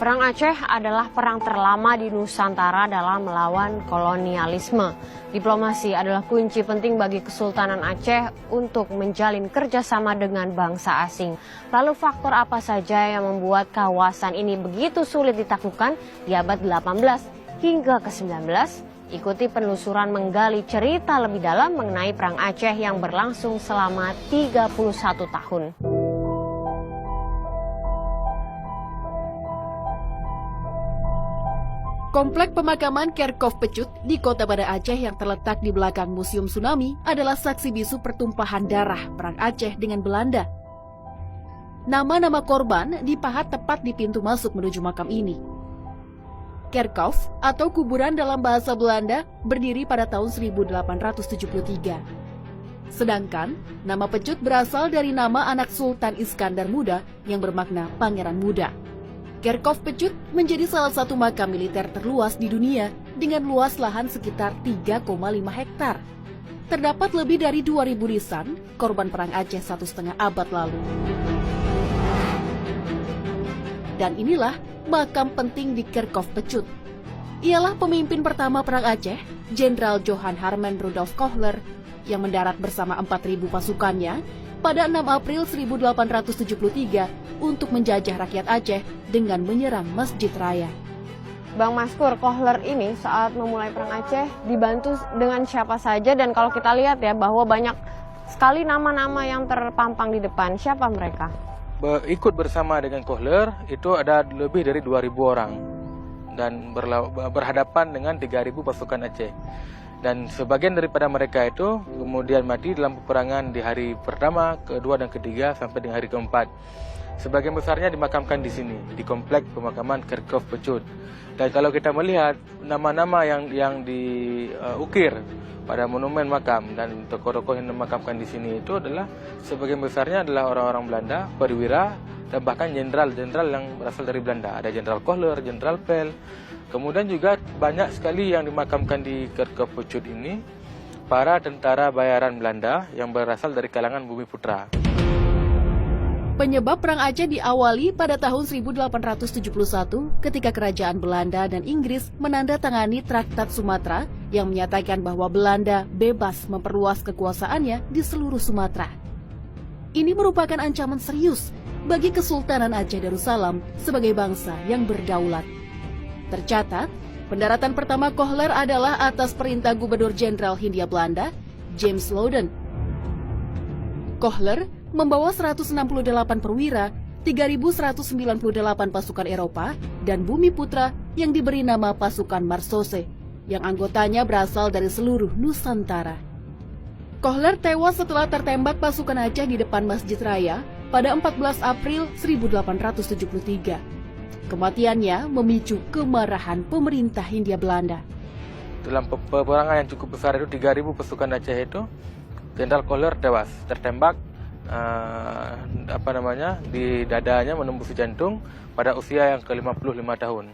Perang Aceh adalah perang terlama di Nusantara dalam melawan kolonialisme. Diplomasi adalah kunci penting bagi Kesultanan Aceh untuk menjalin kerjasama dengan bangsa asing. Lalu faktor apa saja yang membuat kawasan ini begitu sulit ditaklukkan di abad 18 hingga ke-19? Ikuti penelusuran menggali cerita lebih dalam mengenai Perang Aceh yang berlangsung selama 31 tahun. Komplek pemakaman Kerkhof Pecut di Kota Banda Aceh yang terletak di belakang Museum Tsunami adalah saksi bisu pertumpahan darah Perang Aceh dengan Belanda. Nama-nama korban dipahat tepat di pintu masuk menuju makam ini. Kerkhof atau kuburan dalam bahasa Belanda berdiri pada tahun 1873. Sedangkan nama Pecut berasal dari nama anak Sultan Iskandar Muda yang bermakna Pangeran Muda. Kerkhof Pecut menjadi salah satu makam militer terluas di dunia dengan luas lahan sekitar 3,5 hektar. Terdapat lebih dari 2.000 nisan korban Perang Aceh 1,5 abad lalu. Dan inilah makam penting di Kerkhof Pecut. Ialah pemimpin pertama Perang Aceh, Jenderal Johan Harman Rudolf Kohler, yang mendarat bersama 4.000 pasukannya pada 6 April 1873 untuk menjajah rakyat Aceh dengan menyerang Masjid Raya. Bang Maskur, Kohler ini saat memulai Perang Aceh dibantu dengan siapa saja, dan kalau kita lihat ya bahwa banyak sekali nama-nama yang terpampang di depan. Siapa mereka? Ikut bersama dengan Kohler itu ada lebih dari 2.000 orang dan berhadapan dengan 3.000 pasukan Aceh. Dan sebagian daripada mereka itu kemudian mati dalam peperangan di hari pertama, kedua, dan ketiga sampai dengan hari keempat. Sebagian besarnya dimakamkan di sini, di komplek pemakaman Kerkhof Pecut. Dan kalau kita melihat nama-nama yang diukir pada monumen makam dan tokoh-tokoh yang dimakamkan di sini itu adalah sebagian besarnya adalah orang-orang Belanda, perwira, dan bahkan jenderal-jenderal yang berasal dari Belanda. Ada Jenderal Kohler, Jenderal Pel. Kemudian juga banyak sekali yang dimakamkan di Kerkhof Pecut ini para tentara bayaran Belanda yang berasal dari kalangan Bumiputra. Penyebab Perang Aceh diawali pada tahun 1871 ketika kerajaan Belanda dan Inggris menandatangani Traktat Sumatera yang menyatakan bahwa Belanda bebas memperluas kekuasaannya di seluruh Sumatera. Ini merupakan ancaman serius bagi Kesultanan Aceh Darussalam sebagai bangsa yang berdaulat. Tercatat, pendaratan pertama Kohler adalah atas perintah Gubernur Jenderal Hindia Belanda, James Loudon. Kohler membawa 168 perwira, 3.198 pasukan Eropa, dan Bumiputra yang diberi nama pasukan Marsose, yang anggotanya berasal dari seluruh Nusantara. Kohler tewas setelah tertembak pasukan Aceh di depan Masjid Raya pada 14 April 1873. Kematiannya memicu kemarahan pemerintah Hindia Belanda. Dalam peperangan yang cukup besar itu 3.000 pasukan Aceh itu, Jenderal Kohler tewas, tertembak di dadanya menembus jantung pada usia yang ke-55 tahun.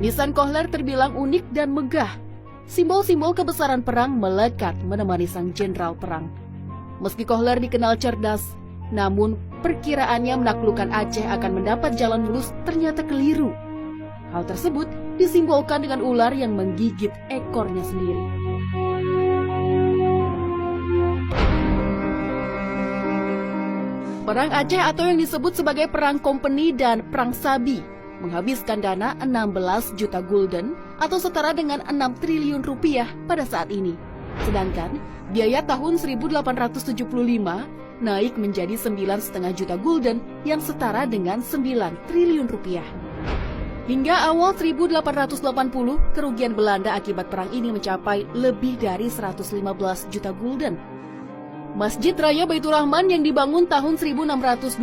Nisan Kohler terbilang unik dan megah. Simbol-simbol kebesaran perang melekat menemani sang jenderal perang. Meski Kohler dikenal cerdas, namun perkiraannya menaklukkan Aceh akan mendapat jalan mulus ternyata keliru. Hal tersebut disimbolkan dengan ular yang menggigit ekornya sendiri. Perang Aceh atau yang disebut sebagai Perang Kompeni dan Perang Sabi menghabiskan dana 16 juta gulden atau setara dengan 6 triliun rupiah pada saat ini. Sedangkan biaya tahun 1875 naik menjadi 9,5 juta gulden yang setara dengan 9 triliun rupiah. Hingga awal 1880, kerugian Belanda akibat perang ini mencapai lebih dari 115 juta gulden. Masjid Raya Baitur Rahman yang dibangun tahun 1612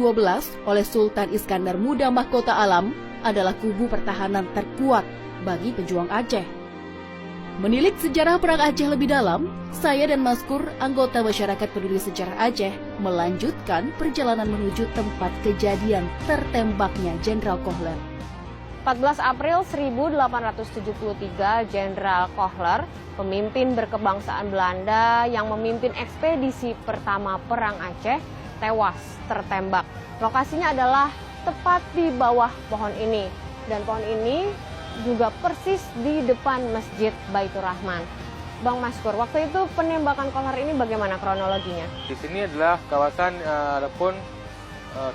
oleh Sultan Iskandar Muda Mahkota Alam adalah kubu pertahanan terkuat bagi pejuang Aceh. Menilik sejarah Perang Aceh lebih dalam, saya dan Maskur, anggota Masyarakat Peduli Sejarah Aceh, melanjutkan perjalanan menuju tempat kejadian tertembaknya Jenderal Kohler. 14 April 1873, Jenderal Kohler, pemimpin berkebangsaan Belanda yang memimpin ekspedisi pertama Perang Aceh, tewas tertembak. Lokasinya adalah tepat di bawah pohon ini. Dan pohon ini juga persis di depan Masjid Baitur Rahman. Bang Maskur, waktu itu penembakan kohler ini bagaimana kronologinya? Di sini adalah kawasan ataupun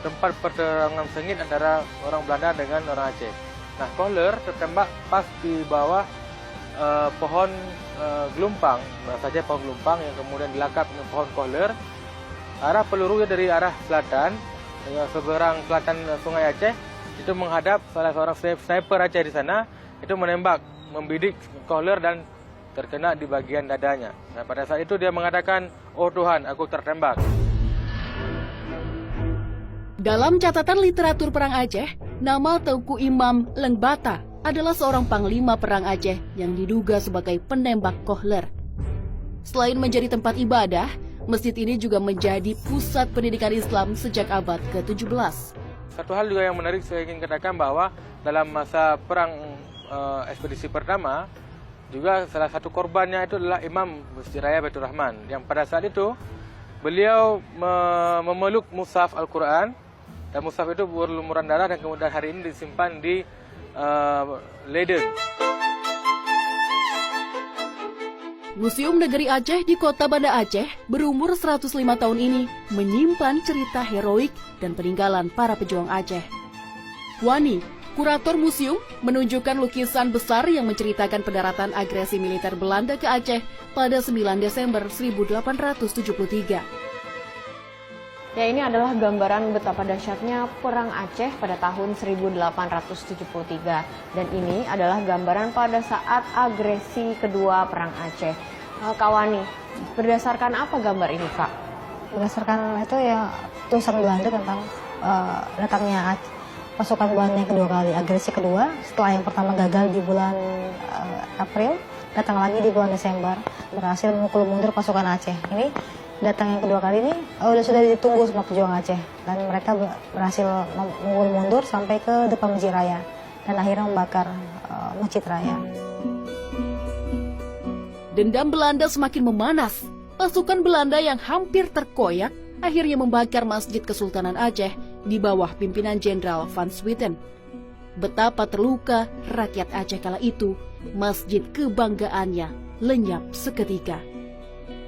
tempat perterangan sengit antara orang Belanda dengan orang Aceh. Nah, kohler tertembak pas di bawah pohon gelumpang, saja pohon gelumpang yang kemudian dilakap dengan pohon kohler. Arah pelurunya dari arah selatan, seberang selatan Sungai Aceh, itu menghadap salah seorang sniper Aceh di sana, itu menembak, membidik kohler dan terkena di bagian dadanya. Nah, pada saat itu dia mengatakan, "Oh Tuhan, aku tertembak." Dalam catatan literatur perang Aceh, nama Teuku Imam Lengbata adalah seorang panglima perang Aceh yang diduga sebagai penembak kohler. Selain menjadi tempat ibadah, masjid ini juga menjadi pusat pendidikan Islam sejak abad ke-17. Satu hal juga yang menarik saya ingin katakan bahwa dalam masa perang ekspedisi pertama, juga salah satu korbannya itu adalah Imam Masjid Raya Baitur Rahman, yang pada saat itu beliau memeluk mushaf Al-Quran, dan mushaf itu berlumuran darah dan kemudian hari ini disimpan di Leiden. Museum Negeri Aceh di Kota Banda Aceh berumur 105 tahun ini menyimpan cerita heroik dan peninggalan para pejuang Aceh. Wani, kurator museum, menunjukkan lukisan besar yang menceritakan pendaratan agresi militer Belanda ke Aceh pada 9 Desember 1873. Ya, ini adalah gambaran betapa dahsyatnya Perang Aceh pada tahun 1873. Dan ini adalah gambaran pada saat agresi kedua Perang Aceh. Kak Wani, berdasarkan apa gambar ini, Kak? Berdasarkan itu ya tulisan Belanda tentang datangnya pasukan Belanda yang kedua kali, agresi kedua. Setelah yang pertama gagal di bulan April, datang lagi di bulan Desember, berhasil memukul mundur pasukan Aceh. Ini datang yang kedua kali ini sudah ditunggu sama pejuang Aceh, dan mereka berhasil memukul mundur sampai ke depan Masjid Raya dan akhirnya membakar Masjid Raya. Dendam Belanda semakin memanas. Pasukan Belanda yang hampir terkoyak akhirnya membakar Masjid Kesultanan Aceh di bawah pimpinan Jenderal Van Swieten. Betapa terluka rakyat Aceh kala itu, masjid kebanggaannya lenyap seketika.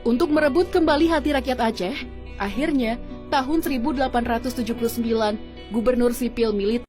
Untuk merebut kembali hati rakyat Aceh, akhirnya tahun 1879 Gubernur Sipil Militer